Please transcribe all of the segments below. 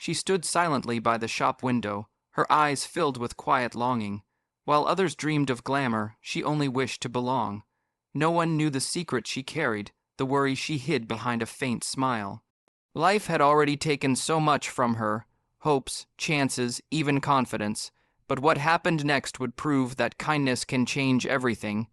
She stood silently by the shop window, her eyes filled with quiet longing. While others dreamed of glamour, she only wished to belong. No one knew the secret she carried, the worry she hid behind a faint smile. Life had already taken so much from her, hopes, chances, even confidence, but what happened next would prove that kindness can change everything.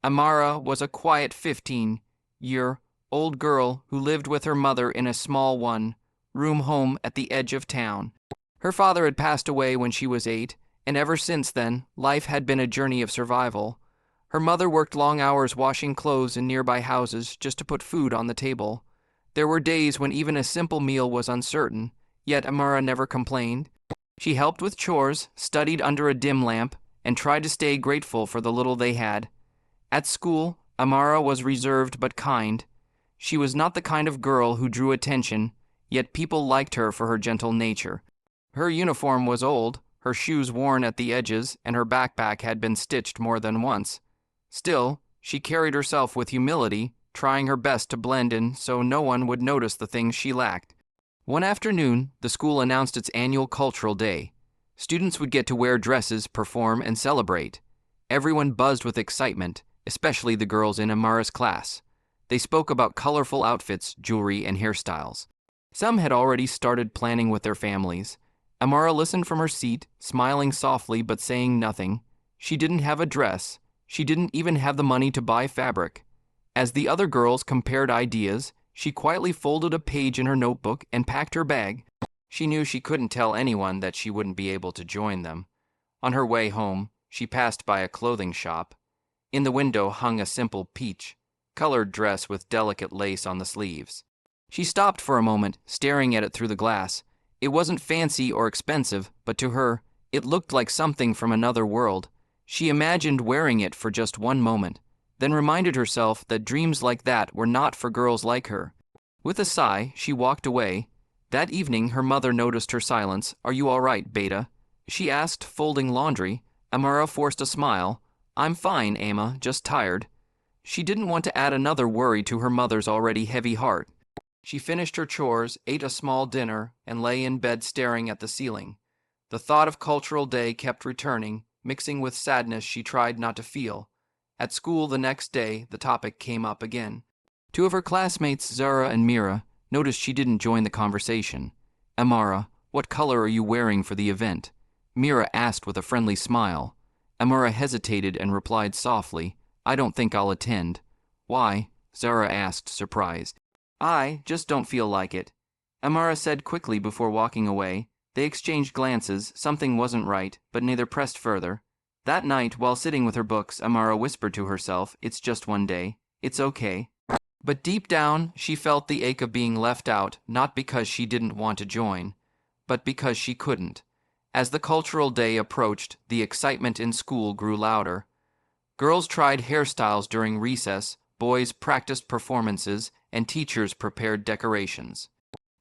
Amara was a quiet 15-year-old girl who lived with her mother in a small one-room home at the edge of town. Her father had passed away when she was 8, and ever since then, life had been a journey of survival. Her mother worked long hours washing clothes in nearby houses just to put food on the table. There were days when even a simple meal was uncertain, yet Amara never complained. She helped with chores, studied under a dim lamp, and tried to stay grateful for the little they had. At school, Amara was reserved but kind. She was not the kind of girl who drew attention, yet people liked her for her gentle nature. Her uniform was old, her shoes worn at the edges, and her backpack had been stitched more than once. Still, she carried herself with humility, trying her best to blend in so no one would notice the things she lacked. One afternoon, the school announced its annual cultural day. Students would get to wear dresses, perform, and celebrate. Everyone buzzed with excitement, especially the girls in Amara's class. They spoke about colorful outfits, jewelry, and hairstyles. Some had already started planning with their families. Amara listened from her seat, smiling softly but saying nothing. She didn't have a dress. She didn't even have the money to buy fabric. As the other girls compared ideas, she quietly folded a page in her notebook and packed her bag. She knew she couldn't tell anyone that she wouldn't be able to join them. On her way home, she passed by a clothing shop. In the window hung a simple peach-colored dress with delicate lace on the sleeves. She stopped for a moment, staring at it through the glass. It wasn't fancy or expensive, but to her, it looked like something from another world. She imagined wearing it for just one moment, then reminded herself that dreams like that were not for girls like her. With a sigh, she walked away. That evening, her mother noticed her silence. "Are you all right, Beta?" she asked, folding laundry. Amara forced a smile. "I'm fine, Ama, just tired." She didn't want to add another worry to her mother's already heavy heart. She finished her chores, ate a small dinner, and lay in bed staring at the ceiling. The thought of Cultural Day kept returning, mixing with sadness she tried not to feel. At school the next day, the topic came up again. Two of her classmates, Zara and Mira, noticed she didn't join the conversation. "Amara, what color are you wearing for the event?" Mira asked with a friendly smile. Amara hesitated and replied softly, "I don't think I'll attend." "Why?" Zara asked, surprised. "I just don't feel like it," Amara said quickly before walking away. They exchanged glances. Something wasn't right, but neither pressed further. That night, while sitting with her books, Amara whispered to herself, "It's just one day. It's okay." But deep down, she felt the ache of being left out, not because she didn't want to join, but because she couldn't. As the cultural day approached, the excitement in school grew louder. Girls tried hairstyles during recess, boys practiced performances, and teachers prepared decorations.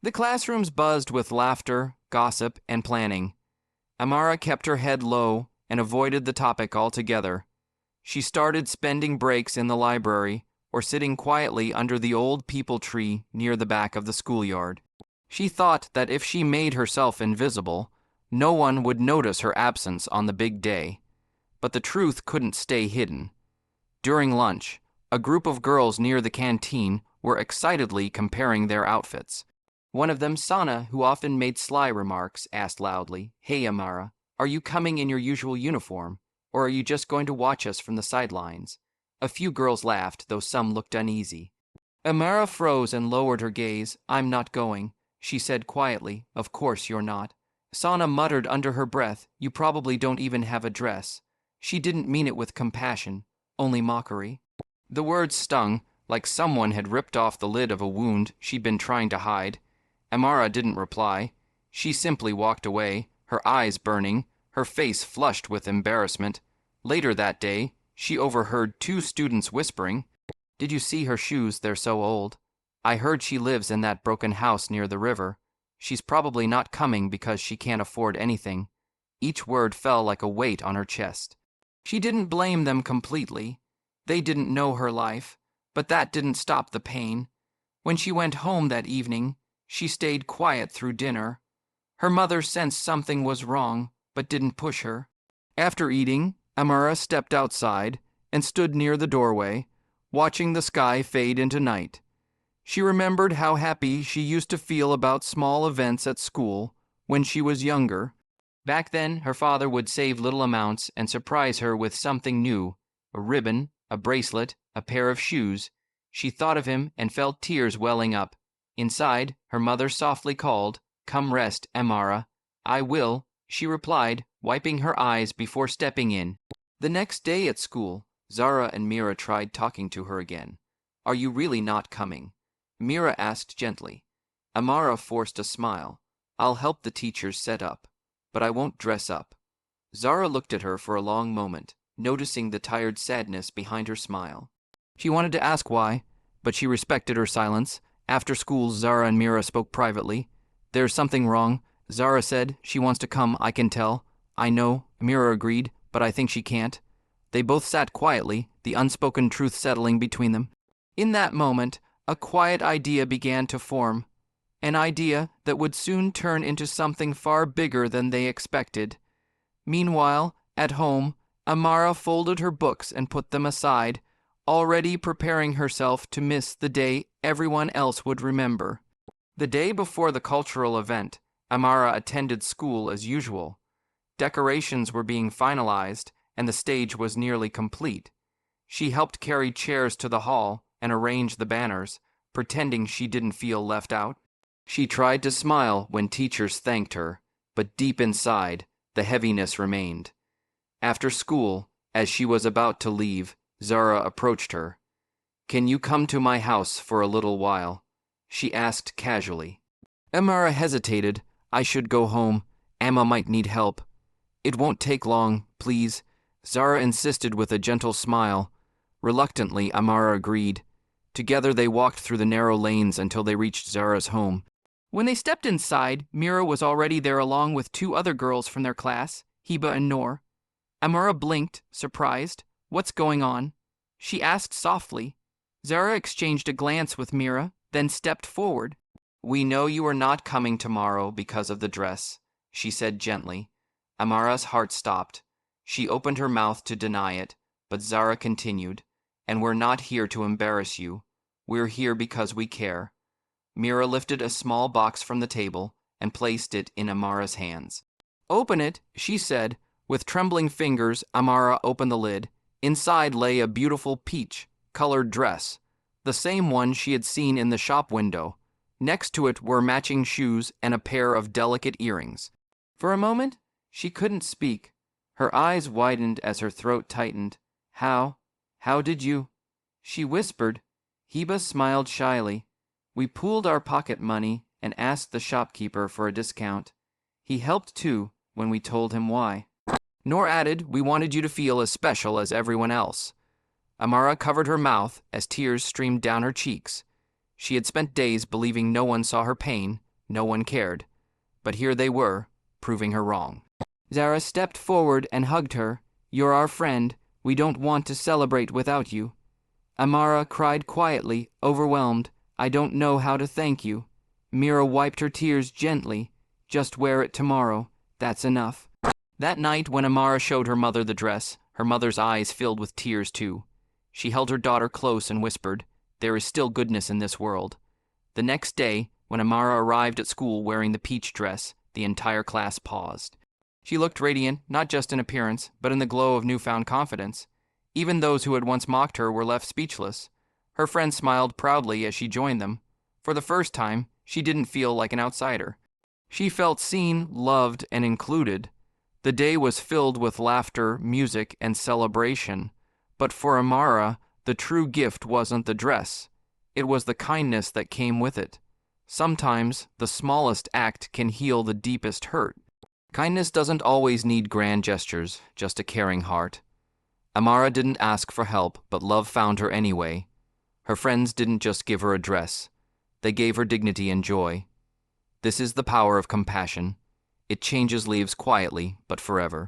The classrooms buzzed with laughter, gossip, and planning. Amara kept her head low and avoided the topic altogether. She started spending breaks in the library or sitting quietly under the old peepal tree near the back of the schoolyard. She thought that if she made herself invisible, no one would notice her absence on the big day. But the truth couldn't stay hidden. During lunch, a group of girls near the canteen were excitedly comparing their outfits. One of them, Sana, who often made sly remarks, asked loudly, "Hey, Amara, are you coming in your usual uniform, or are you just going to watch us from the sidelines?" A few girls laughed, though some looked uneasy. Amara froze and lowered her gaze. "I'm not going," she said quietly. "Of course you're not." Sana muttered under her breath, "You probably don't even have a dress." She didn't mean it with compassion, only mockery. The words stung, like someone had ripped off the lid of a wound she'd been trying to hide. Amara didn't reply. She simply walked away, her eyes burning, her face flushed with embarrassment. Later that day, she overheard two students whispering, "Did you see her shoes? They're so old. I heard she lives in that broken house near the river. She's probably not coming because she can't afford anything." Each word fell like a weight on her chest. She didn't blame them completely. They didn't know her life, but that didn't stop the pain. When she went home that evening, she stayed quiet through dinner. Her mother sensed something was wrong, but didn't push her. After eating, Amara stepped outside and stood near the doorway, watching the sky fade into night. She remembered how happy she used to feel about small events at school when she was younger. Back then, her father would save little amounts and surprise her with something new, a ribbon, a bracelet, a pair of shoes. She thought of him and felt tears welling up. Inside, her mother softly called, "Come rest, Amara." "I will," she replied, wiping her eyes before stepping in. The next day at school, Zara and Mira tried talking to her again. "Are you really not coming?" Mira asked gently. Amara forced a smile. "I'll help the teachers set up, but I won't dress up." Zara looked at her for a long moment, noticing the tired sadness behind her smile. She wanted to ask why, but she respected her silence. After school, Zara and Mira spoke privately. "There's something wrong," Zara said. "She wants to come, I can tell." "I know," Mira agreed, "but I think she can't." They both sat quietly, the unspoken truth settling between them. In that moment, a quiet idea began to form, an idea that would soon turn into something far bigger than they expected. Meanwhile, at home, Amara folded her books and put them aside, already preparing herself to miss the day everyone else would remember. The day before the cultural event, Amara attended school as usual. Decorations were being finalized, and the stage was nearly complete. She helped carry chairs to the hall and arrange the banners, pretending she didn't feel left out. She tried to smile when teachers thanked her, but deep inside, the heaviness remained. After school, as she was about to leave, Zara approached her. "Can you come to my house for a little while?" she asked casually. Amara hesitated. "I should go home. Amma might need help." "It won't take long, please," Zara insisted with a gentle smile. Reluctantly, Amara agreed. Together they walked through the narrow lanes until they reached Zara's home. When they stepped inside, Mira was already there along with two other girls from their class, Heba and Noor. Amara blinked, surprised. "What's going on?" she asked softly. Zara exchanged a glance with Mira, then stepped forward. "We know you are not coming tomorrow because of the dress," she said gently. Amara's heart stopped. She opened her mouth to deny it, but Zara continued, "And we're not here to embarrass you. We're here because we care." Mira lifted a small box from the table and placed it in Amara's hands. "Open it," she said. With trembling fingers, Amara opened the lid. Inside lay a beautiful peach-colored dress, the same one she had seen in the shop window. Next to it were matching shoes and a pair of delicate earrings. For a moment, she couldn't speak. Her eyes widened as her throat tightened. How did you?" she whispered. Heba smiled shyly. "We pooled our pocket money and asked the shopkeeper for a discount. He helped too when we told him why." Noor added, "We wanted you to feel as special as everyone else." Amara covered her mouth as tears streamed down her cheeks. She had spent days believing no one saw her pain, no one cared. But here they were, proving her wrong. Zara stepped forward and hugged her. "You're our friend. We don't want to celebrate without you." Amara cried quietly, overwhelmed. "I don't know how to thank you." Mira wiped her tears gently. "Just wear it tomorrow. That's enough." That night, when Amara showed her mother the dress, her mother's eyes filled with tears too. She held her daughter close and whispered, "There is still goodness in this world." The next day, when Amara arrived at school wearing the peach dress, the entire class paused. She looked radiant, not just in appearance, but in the glow of newfound confidence. Even those who had once mocked her were left speechless. Her friends smiled proudly as she joined them. For the first time, she didn't feel like an outsider. She felt seen, loved, and included. The day was filled with laughter, music, and celebration. But for Amara, the true gift wasn't the dress. It was the kindness that came with it. Sometimes, the smallest act can heal the deepest hurt. Kindness doesn't always need grand gestures, just a caring heart. Amara didn't ask for help, but love found her anyway. Her friends didn't just give her a dress. They gave her dignity and joy. This is the power of compassion. It changes lives quietly, but forever.